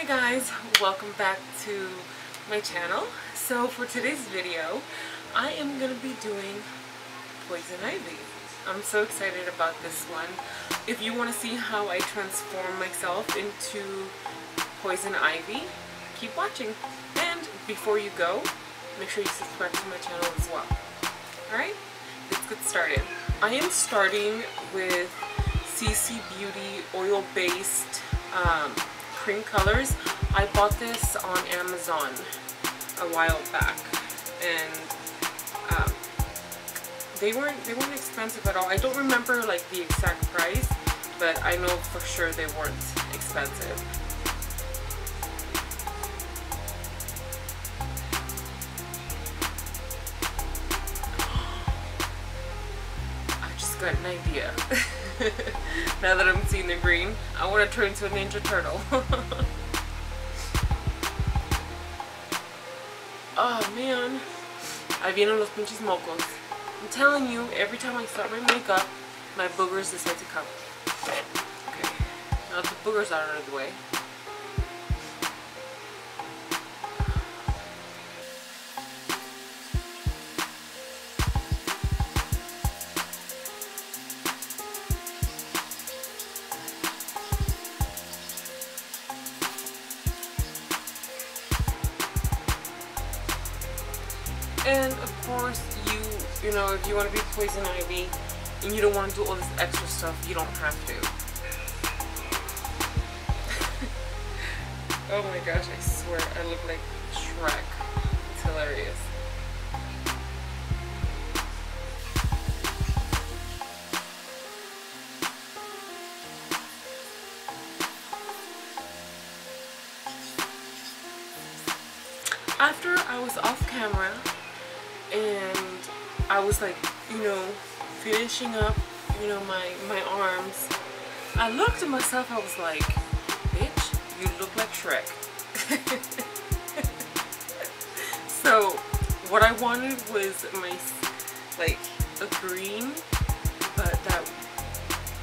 guys, welcome back to my channel. So for today's video, I am going to be doing Poison Ivy. I'm so excited about this one. If you want to see how I transform myself into Poison Ivy, keep watching. And before you go, make sure you subscribe to my channel as well. Alright, let's get started. I am starting with CC Beauty oil-based cream colors. I bought this on Amazon a while back, and they weren't expensive at all. I don't remember like the exact price, but I know for sure they weren't expensive. I just got an idea. Now that I'm seeing the green, I want to turn into a Ninja Turtle. Oh man, ahí vienen los pinches mocos. I'm telling you, every time I start my makeup, my boogers decide to come. Okay, now the boogers are out of the way. And of course, you know, if you want to be Poison Ivy and you don't want to do all this extra stuff, you don't have to. Oh my gosh, I swear I look like Shrek. It's hilarious. After I was off camera, and I was like, you know, finishing up, you know, my arms, I looked at myself, I was like, bitch, you look like Shrek. So what I wanted was my, like, a green, but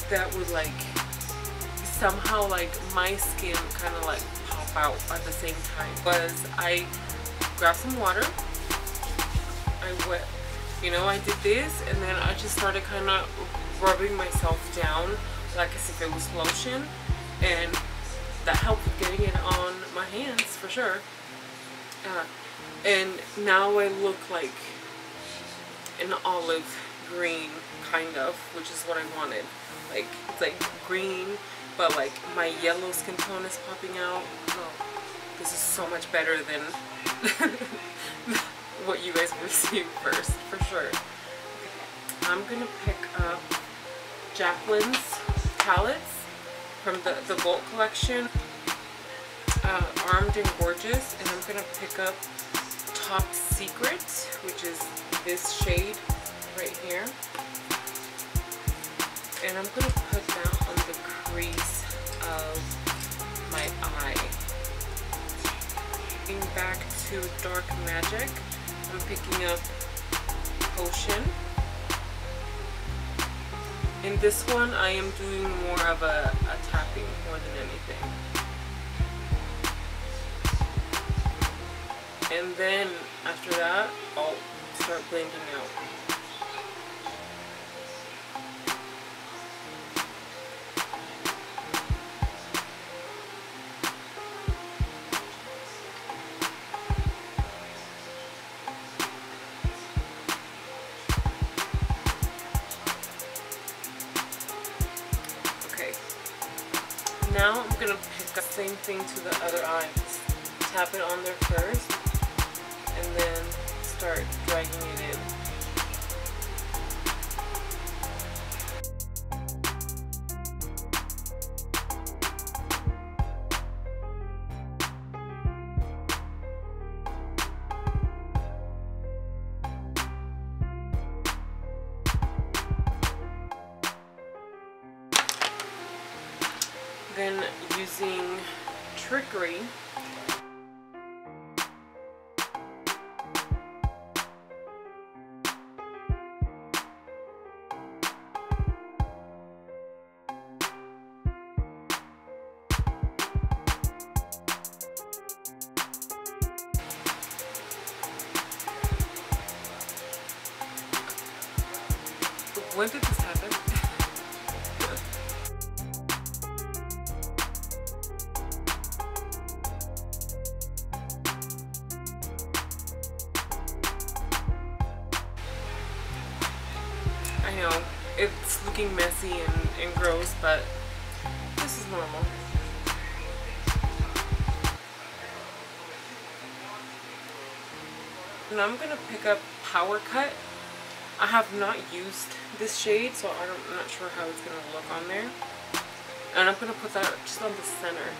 that would like somehow like my skin kind of like pop out at the same time. Was I grabbed some water, I did this, and then I just started kind of rubbing myself down like as if it was lotion, and that helped with getting it on my hands for sure. And now I look like an olive green kind of, which is what I wanted. Like, it's like green, but like my yellow skin tone is popping out. Oh, this is so much better than what you guys will see first, for sure. I'm gonna pick up Jaclyn's palettes from the Gold collection, Armed and Gorgeous, and I'm gonna pick up Top Secret, which is this shade right here, and I'm gonna put that on the crease of my eye. Getting back to Dark Magic, I'm picking up Potion. In this one, I am doing more of a tapping more than anything. And then after that, I'll start blending out. Now I'm going to pick the same thing to the other eye. Just tap it on there first, and then start dragging it in. Then using Trickery, When did this happen? I know, it's looking messy and gross, but this is normal. Now I'm gonna pick up Power Cut. I have not used this shade, so I'm not sure how it's gonna look on there. And I'm gonna put that just on the center.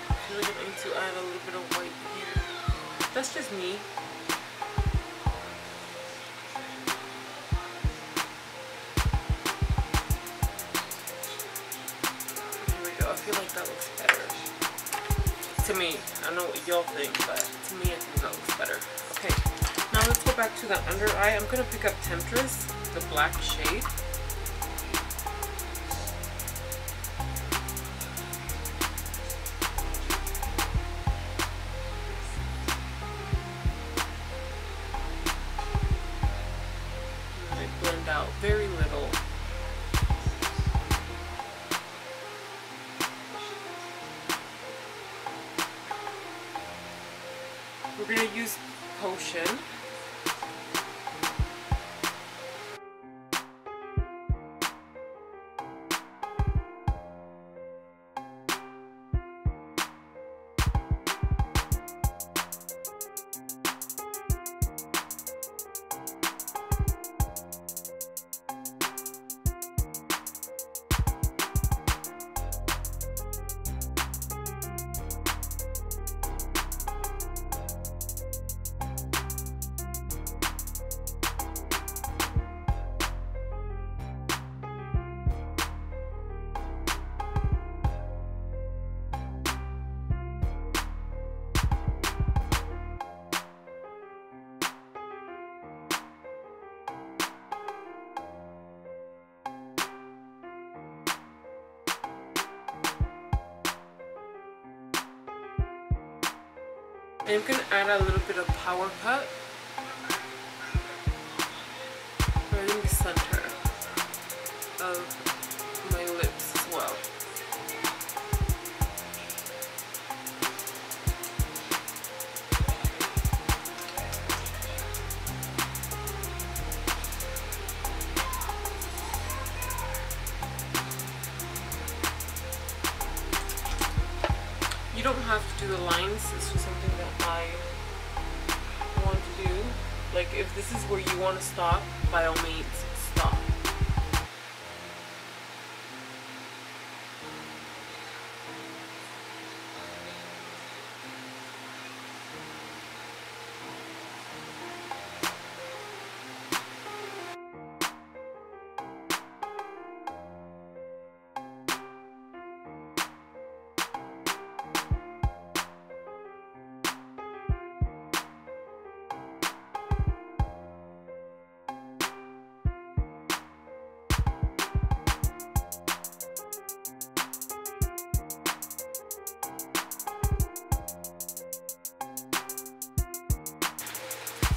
I feel like I need to add a little bit of white here. That's just me. I feel like that looks better. To me, I don't know what y'all think, but to me I think that looks better. Okay, now let's go back to the under eye. I'm going to pick up Temptress, the black shade. And I blend out very little. We're going to use Potion. And I'm going to add a little bit of Power Cut right in the center of my lips as well. You don't have to do the lines, it's just something that I want to do. Like, if this is where you want to stop, by all means, stop.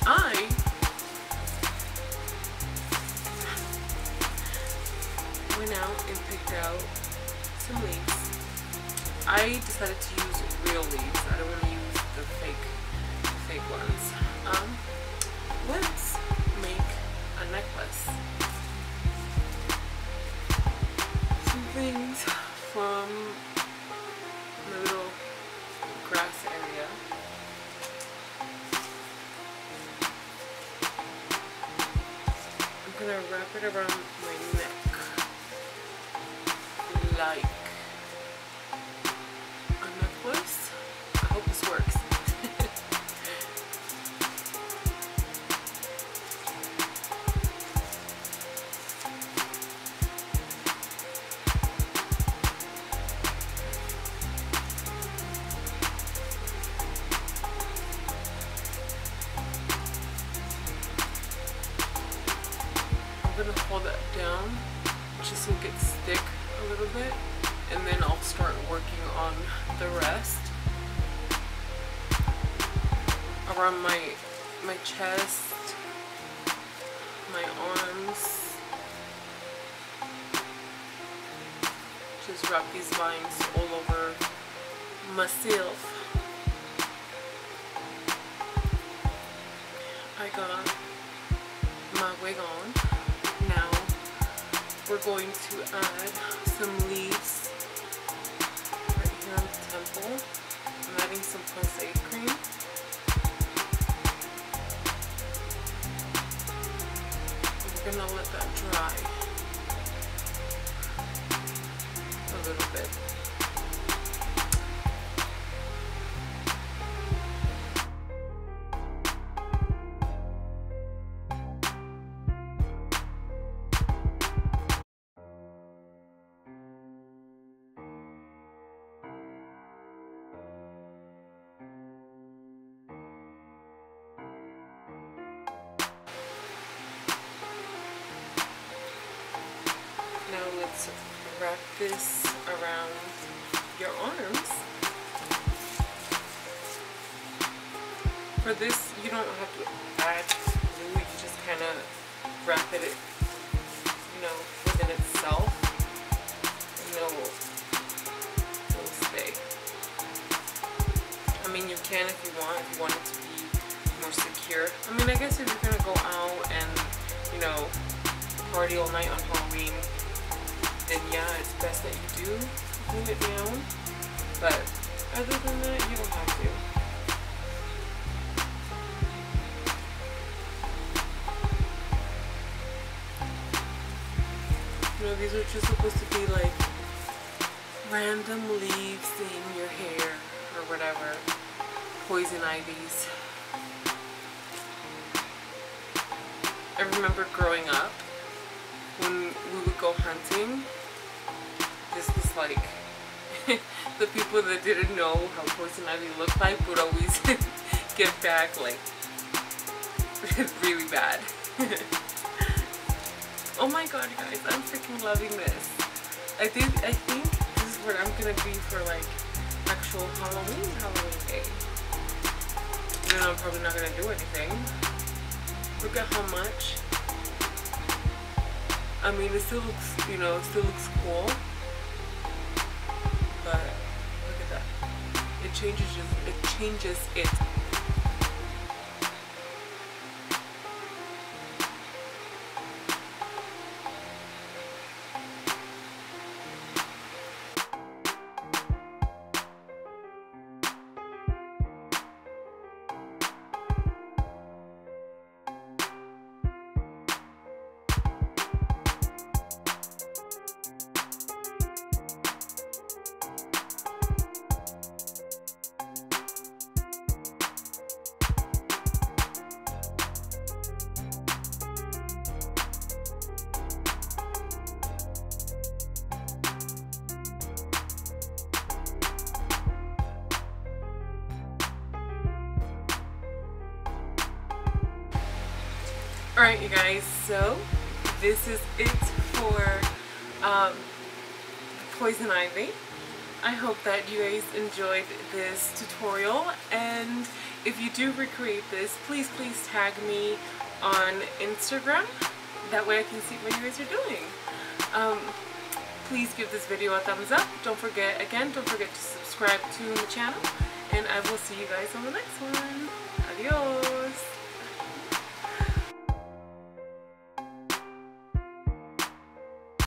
I went out and picked out some leaves. I decided to use real leaves. I don't want to use the fake ones. Let's make a necklace. Some things from the little grass area. I'm gonna wrap it around my neck like a necklace. I hope this works. I'm gonna hold that down just so it can stick a little bit, and then I'll start working on the rest. around my chest, my arms. Just wrap these lines all over myself. I got my wig on. Now we're going to add some leaves right here on the temple. I'm adding some Pulse cream. We're gonna let that dry a little bit. Now let's wrap this around your arms. For this, you don't have to add glue, you just kind of wrap it, you know, within itself, and it'll stay. I mean, you can if you want it to be more secure. I mean, I guess if you're gonna go out and, you know, party all night on Halloween, then yeah, it's best that you do glue it down, but other than that, you don't have to. You know, these are just supposed to be like random leaves in your hair or whatever, poison ivies. I remember growing up, when we would go hunting, this was like, the people that didn't know how poison ivy looked like would always get back like really bad. Oh my god, you guys, I'm freaking loving this. I think this is what I'm gonna be for like actual Halloween day. Even though I'm probably not gonna do anything. Look at how much. I mean, it still looks, you know, it still looks cool, but look at that. It changes it. Alright, you guys, so this is it for poison ivy. I hope that you guys enjoyed this tutorial, and if you do recreate this, please tag me on Instagram. That way I can see what you guys are doing. Please give this video a thumbs up. Don't forget to subscribe to the channel, and I will see you guys on the next one. Adios!